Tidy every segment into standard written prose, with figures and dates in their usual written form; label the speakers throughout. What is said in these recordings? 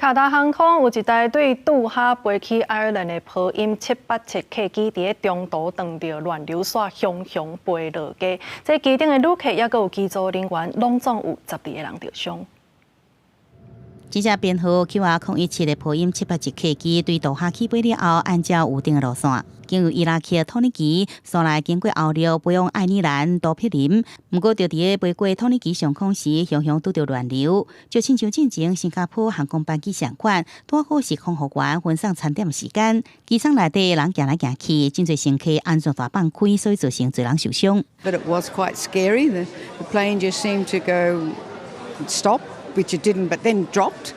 Speaker 1: 卡达航空有一台对杜哈飞去爱尔兰的波音787客机，伫中途撞到乱流线，熊熊飞落地。这机顶的旅客也有机组人员，拢总有12个人受伤。
Speaker 2: 这架编号 QR017的波音787客机对杜哈起飞了后，按照预定的路线，经由伊拉克土耳其，线来经过欧洲飞往爱尔兰多毗林。不过，就伫飞过土耳其上空时，熊熊拄到乱流，就亲像进前新加坡航空班机相款，拄好是空服员分散餐点时间，机舱内底人行来行去，真侪乘客安全带放开，所以造成侪人受伤。
Speaker 3: But it was quite scary. The plane just seemed to go stop, which it didn't, but then dropped,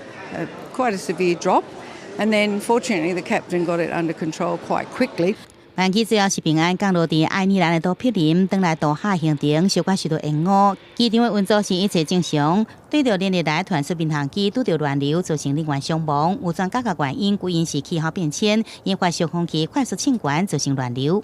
Speaker 3: quite a severe drop. And then, fortunately, the captain got it under control quite quickly.
Speaker 2: 班机最后是平安降落伫爱尔兰的多毗林，转来杜哈行程小可受到延误。机场的运作是一切正常，对着连日来团出民航机拄到乱流，造成人员伤亡。有专家甲原因归因是气候变迁，引发小空气快速沁管，造成乱流。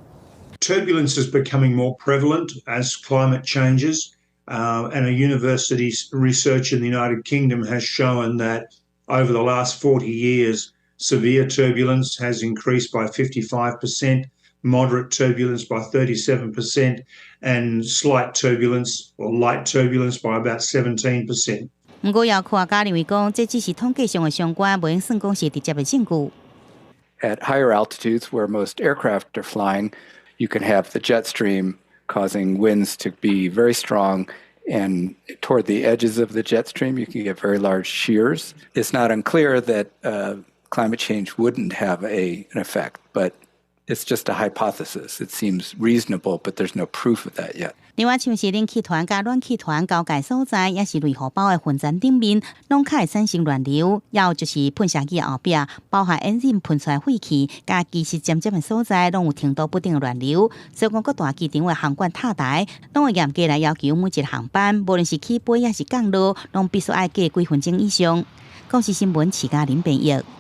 Speaker 4: Turbulence is becoming more prevalent as climate changes, and a university's research in the United Kingdom has shown that over the last 40 years, severe turbulence has increased by 55%, moderate turbulence by 37%, and slight turbulence or light turbulence by about 17%.
Speaker 2: 不过，也科学家认为讲，这只是统计上的相关，无用算讲是直接的证据。
Speaker 5: At higher altitudes, where most aircraft are flying, you can have the jet stream causing winds to be very strong. And toward the edges of the jet stream, you can get very large shears. It's not unclear that climate change wouldn't have an effect, but it's just a hypothesis. It seems reasonable, but there's no proof of that yet.
Speaker 2: 另外，像是冷气团甲暖气团交界所在，也是类荷包的混层顶面，拢较会产生乱流。还有就是喷射机后壁，包含引擎喷出来废气，甲机室尖尖的所在，拢有程度不定的乱流。所以讲，各大机场的航管塔台，拢会严格来要求每一个航班，无论是起飞还是降落，拢必须爱隔几分钟以上。港视新闻，徐嘉玲编译。